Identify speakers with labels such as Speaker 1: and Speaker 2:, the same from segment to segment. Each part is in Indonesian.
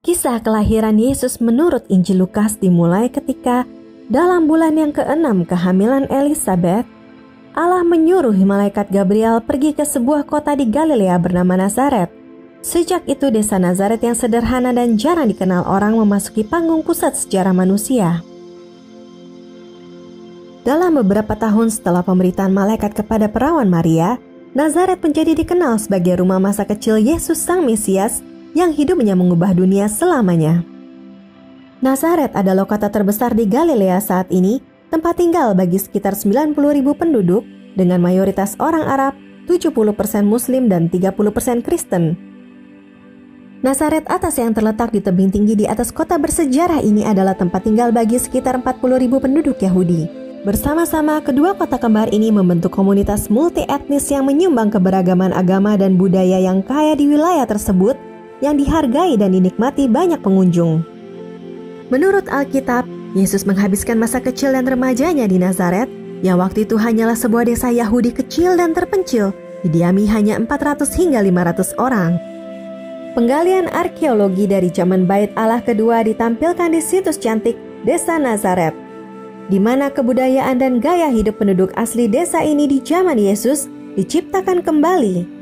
Speaker 1: Kisah kelahiran Yesus menurut Injil Lukas dimulai ketika dalam bulan yang ke-6 kehamilan Elizabeth, Allah menyuruh malaikat Gabriel pergi ke sebuah kota di Galilea bernama Nazaret. Sejak itu desa Nazaret yang sederhana dan jarang dikenal orang memasuki panggung pusat sejarah manusia. Dalam beberapa tahun setelah pemberitaan malaikat kepada perawan Maria, Nazaret menjadi dikenal sebagai rumah masa kecil Yesus Sang Mesias yang hidupnya mengubah dunia selamanya. Nazaret adalah kota terbesar di Galilea saat ini, tempat tinggal bagi sekitar 90.000 penduduk dengan mayoritas orang Arab, 70% Muslim dan 30% Kristen. Nazaret atas yang terletak di tebing tinggi di atas kota bersejarah ini adalah tempat tinggal bagi sekitar 40.000 penduduk Yahudi. Bersama-sama, kedua kota kembar ini membentuk komunitas multi-etnis yang menyumbang keberagaman agama dan budaya yang kaya di wilayah tersebut, yang dihargai dan dinikmati banyak pengunjung. Menurut Alkitab, Yesus menghabiskan masa kecil dan remajanya di Nazaret, yang waktu itu hanyalah sebuah desa Yahudi kecil dan terpencil, didiami hanya 400 hingga 500 orang. Penggalian arkeologi dari zaman Bait Allah kedua ditampilkan di situs cantik Desa Nazaret, di mana kebudayaan dan gaya hidup penduduk asli desa ini di zaman Yesus diciptakan kembali.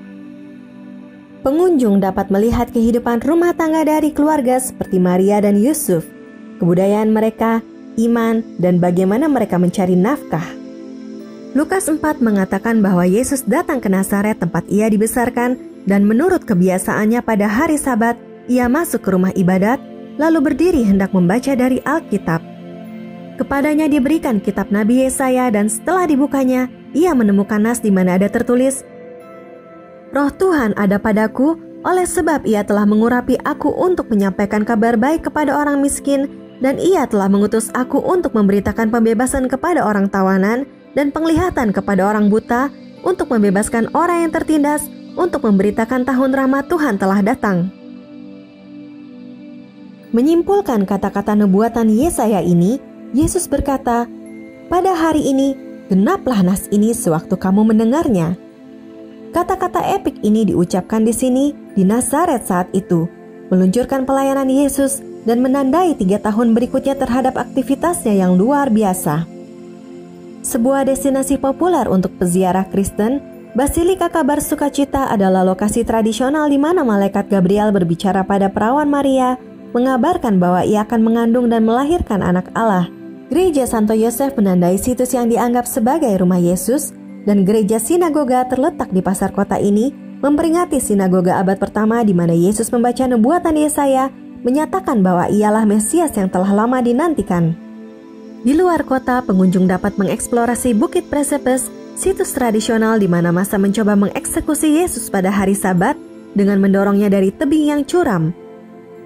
Speaker 1: Pengunjung dapat melihat kehidupan rumah tangga dari keluarga seperti Maria dan Yusuf, kebudayaan mereka, iman, dan bagaimana mereka mencari nafkah. Lukas 4 mengatakan bahwa Yesus datang ke Nazaret tempat ia dibesarkan, dan menurut kebiasaannya pada hari Sabat, ia masuk ke rumah ibadat, lalu berdiri hendak membaca dari Alkitab. Kepadanya diberikan kitab Nabi Yesaya, dan setelah dibukanya, ia menemukan nas di mana ada tertulis, "Roh Tuhan ada padaku, oleh sebab ia telah mengurapi aku untuk menyampaikan kabar baik kepada orang miskin, dan ia telah mengutus aku untuk memberitakan pembebasan kepada orang tawanan, dan penglihatan kepada orang buta, untuk membebaskan orang yang tertindas, untuk memberitakan tahun rahmat Tuhan telah datang." Menyimpulkan kata-kata nubuatan Yesaya ini, Yesus berkata, "Pada hari ini, genaplah nas ini sewaktu kamu mendengarnya." Kata-kata epik ini diucapkan di sini, di Nazaret saat itu, meluncurkan pelayanan Yesus dan menandai 3 tahun berikutnya terhadap aktivitasnya yang luar biasa. Sebuah destinasi populer untuk peziarah Kristen, Basilika Kabar Sukacita adalah lokasi tradisional di mana malaikat Gabriel berbicara pada perawan Maria, mengabarkan bahwa ia akan mengandung dan melahirkan anak Allah. Gereja Santo Yosef menandai situs yang dianggap sebagai rumah Yesus, dan gereja sinagoga terletak di pasar kota ini memperingati sinagoga abad pertama di mana Yesus membaca nubuatan Yesaya, menyatakan bahwa ialah Mesias yang telah lama dinantikan. Di luar kota, pengunjung dapat mengeksplorasi Bukit Presepes, situs tradisional di mana massa mencoba mengeksekusi Yesus pada hari Sabat dengan mendorongnya dari tebing yang curam.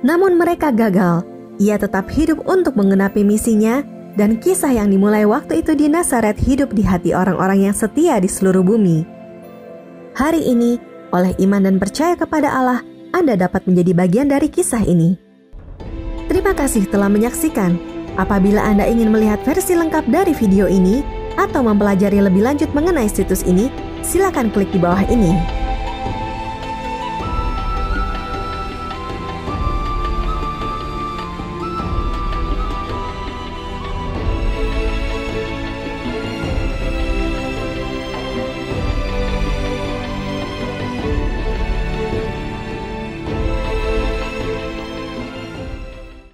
Speaker 1: Namun mereka gagal. Ia tetap hidup untuk menggenapi misinya, dan kisah yang dimulai waktu itu di Nazaret hidup di hati orang-orang yang setia di seluruh bumi. Hari ini, oleh iman dan percaya kepada Allah, Anda dapat menjadi bagian dari kisah ini. Terima kasih telah menyaksikan. Apabila Anda ingin melihat versi lengkap dari video ini, atau mempelajari lebih lanjut mengenai situs ini, silakan klik di bawah ini.